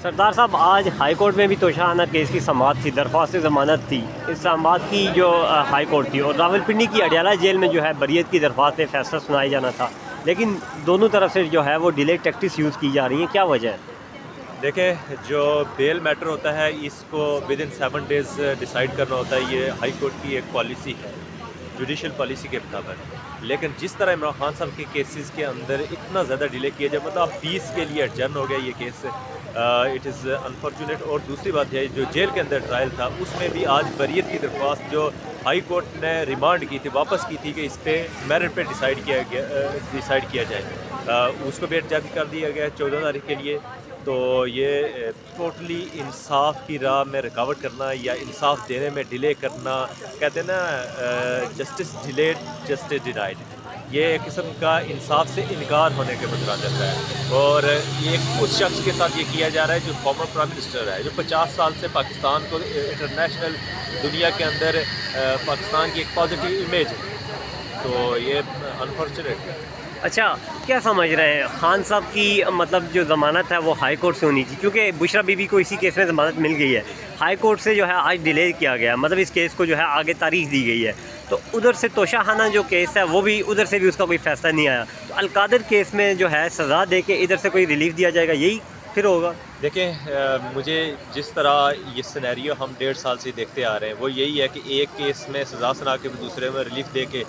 سردار صاحب، آج high court میں بھی توشہ کیس کی سماعت تھی، درخواست ضمانت تھی۔ اسلام آباد کی جو ہائی کورٹ تھی اور راولپنڈی کی اڈیالہ جیل میں جو ہے بریت کی درخواست پہ فیصلہ سنایا جانا تھا، لیکن دونوں طرف سے جو ہے وہ ڈیلے ٹیکٹکس یوز کی جا رہی ہیں۔ کیا وجہ ہے؟ دیکھیں، جو بیل میٹر ہوتا ہے اس کو ود ان 7 days ڈیسائیڈ کرنا ہوتا ہے۔ یہ ہائی کورٹ کی ایک پالیسی ہے، جوڈیشل پالیسی کے مطابق۔ لیکن جس طرح عمران خان صاحب کے کیسز کے اندر اتنا زیادہ ڈیلے کیا جائے، مطلب اب 20 کے لیے ایڈجرن ہو گیا یہ کیس، اٹ از انفارچونیٹ۔ اور دوسری بات ہے، جو جیل کے اندر ٹرائل تھا اس میں بھی آج بریت کی درخواست جو ہائی کورٹ نے ریمانڈ کی تھی، واپس کی تھی کہ اس پہ میرٹ پہ ڈیسائیڈ کیا جائے، اس کو بھی ایڈجرن کر دیا گیا 14 تاریخ کے لیے۔ تو یہ ٹوٹلی انصاف کی راہ میں رکاوٹ کرنا یا انصاف دینے میں ڈیلے کرنا، کہتے ہیں نا جسٹس ڈیلیڈ جسٹس ڈینائڈ، یہ ایک قسم کا انصاف سے انکار ہونے کے مترادف ہے۔ اور یہ اس شخص کے ساتھ یہ کیا جا رہا ہے جو فارمر پرائم منسٹر ہے، جو 50 سال سے پاکستان کو انٹرنیشنل دنیا کے اندر پاکستان کی ایک پازیٹیو امیج ہے۔ تو یہ انفارچونیٹ ہے۔ اچھا، کیا سمجھ رہے ہیں خان صاحب کی مطلب جو ضمانت ہے وہ ہائی کورٹ سے ہونی چاہیے، کیونکہ بشرا بی بی کو اسی کیس میں ضمانت مل گئی ہے، ہائی کورٹ سے جو ہے آج ڈیلے کیا گیا، مطلب اس کیس کو جو ہے آگے تاریخ دی گئی ہے، تو ادھر سے توشہ خانہ جو کیس ہے وہ بھی ادھر سے بھی اس کا کوئی فیصلہ نہیں آیا، تو القادر کیس میں جو ہے سزا دے کے ادھر سے کوئی ریلیف دیا جائے گا، یہی پھر ہوگا؟ دیکھیں، مجھے جس طرح یہ سینیریو ہم 1.5 سال سے دیکھتے آ رہے ہیں وہ یہی ہے کہ ایک کیس میں سزا سنا کے دوسرے میں ریلیف دے کے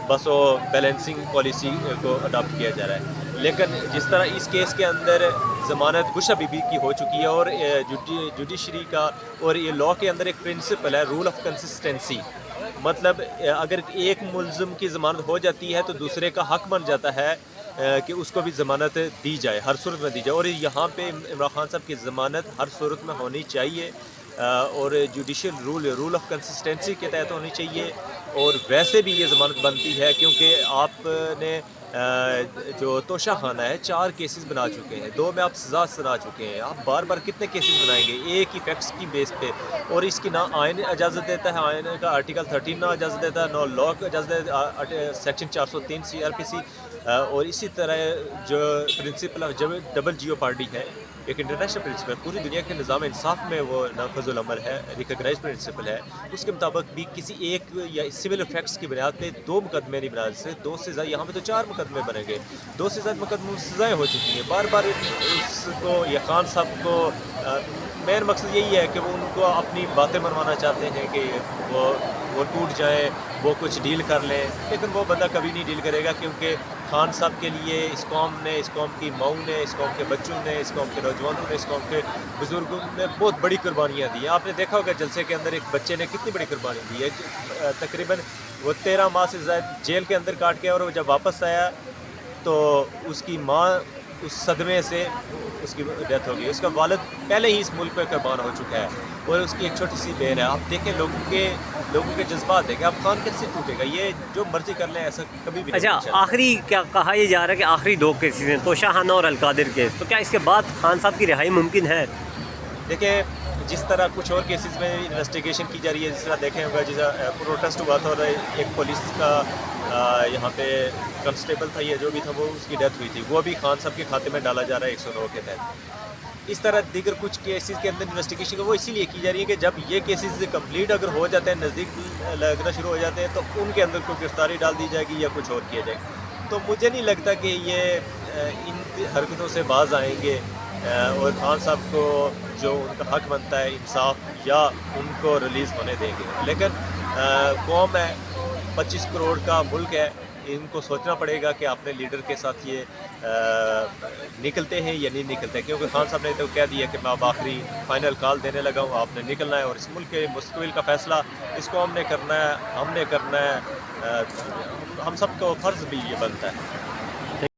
بس وہ بیلنسنگ پالیسی کو اڈاپٹ کیا جا رہا ہے۔ لیکن جس طرح اس کیس کے اندر ضمانت بشرا بی بی کی ہو چکی ہے، اور جوڈیشری کا اور یہ لاء کے اندر ایک پرنسپل ہے، رول آف کنسسٹنسی، مطلب اگر ایک ملزم کی ضمانت ہو جاتی ہے تو دوسرے کا حق بن جاتا ہے کہ اس کو بھی ضمانت دی جائے، ہر صورت میں دی جائے۔ اور یہاں پہ عمران خان صاحب کی ضمانت ہر صورت میں ہونی چاہیے، اور جوڈیشل رول آف کنسسٹنسی کے تحت ہونی چاہیے۔ اور ویسے بھی یہ ضمانت بنتی ہے کیونکہ آپ نے جو توشہ خانہ ہے 4 کیسز بنا چکے ہیں، 2 میں آپ سزا سنا چکے ہیں، آپ بار بار کتنے کیسز بنائیں گے ایک ہی فیکٹس کی بیس پہ؟ اور اس کی نہ آئین اجازت دیتا ہے، آئین کا آرٹیکل 13 نہ اجازت دیتا ہے، نہ لاء کو اجازت دیتا ہے، سیکشن 403 CRPC، اور اسی طرح جو پرنسپل آف ڈبل جیوپارڈی ہے، ایک انٹرنیشنل پرنسپل، پوری دنیا کے نظام انصاف میں وہ نافذ العمل ہے، ریکگنائز پرنسپل ہے، اس کے مطابق بھی کسی ایک یا سول فیکٹس کی بنیاد پہ 2 مقدمے نہیں بنا سکتے، 2 سے زیادہ، یہاں پہ تو 4 مقدمے بنے گئے، 2 سے زیادہ مقدموں میں سزائیں ہو چکی ہیں۔ بار بار اس کو یا خان صاحب کو مین مقصد یہی ہے کہ وہ ان کو اپنی باتیں منوانا چاہتے ہیں کہ وہ ٹوٹ جائیں، وہ کچھ ڈیل کر لیں، لیکن وہ بندہ کبھی نہیں ڈیل کرے گا، کیونکہ خان صاحب کے لیے اس قوم نے، اس قوم کی ماؤں نے، اس قوم کے بچوں نے، اس قوم کے نوجوانوں نے، اس قوم کے بزرگوں نے بہت بڑی قربانیاں دی ہیں۔ آپ نے دیکھا ہوگا جلسے کے اندر ایک بچے نے کتنی بڑی قربانی دی ہے، تقریباً وہ 13 ماہ سے زائد جیل کے اندر کاٹ کے، اور وہ جب واپس آیا تو اس کی ماں اس صدمے سے اس کی ڈیتھ ہو گئی، اس کا والد پہلے ہی اس ملک پہ قربان ہو چکا ہے، اور اس کی ایک چھوٹی سی بہن ہے۔ آپ دیکھیں لوگوں کے جذبات دیکھیں، اب خان کیسے ٹوٹے گا؟ یہ جو مرضی کر لیں، ایسا کبھی بھی نہیں اچھا، ہو سکتا۔ آخری کیا کہا یہ جا رہا ہے کہ آخری 2 کیسز ہیں، توشہ خانہ اور القادر کیس، تو کیا اس کے بعد خان صاحب کی رہائی ممکن ہے؟ دیکھیں، جس طرح کچھ اور کیسز میں انویسٹیگیشن کی جا رہی ہے، جس طرح دیکھیں ہوگا، جس طرح پروٹیسٹ ہوا تھا اور ایک پولیس کا یہاں پہ کنسٹیبل تھا، یہ جو بھی تھا، وہ اس کی ڈیتھ ہوئی تھی، وہ بھی خان صاحب کے کھاتے میں ڈالا جا رہا ہے 109 کے تحت۔ اس طرح دیگر کچھ کیسز کے اندر انویسٹیگیشن وہ اسی لیے کی جا رہی ہے کہ جب یہ کیسز کمپلیٹ اگر ہو جاتے ہیں، نزدیک لگنا شروع ہو جاتے ہیں، تو ان کے اندر کوئی گرفتاری ڈال دی جائے گی یا کچھ اور کیا جائے گا۔ تو مجھے نہیں لگتا کہ یہ ان حرکتوں سے باز آئیں گے، اور خان صاحب کو جو ان کا حق بنتا ہے انصاف، یا ان کو ریلیز ہونے دیں گے۔ لیکن قوم ہے، 25 کروڑ کا ملک ہے، ان کو سوچنا پڑے گا کہ اپنے لیڈر کے ساتھ یہ نکلتے ہیں یا نہیں نکلتے، کیونکہ خان صاحب نے تو کہہ دیا کہ میں اب آخری فائنل کال دینے لگا ہوں، آپ نے نکلنا ہے، اور اس ملک کے مستقبل کا فیصلہ اس قوم نے کرنا ہے، ہم نے کرنا ہے، ہم سب کو فرض بھی یہ بنتا ہے۔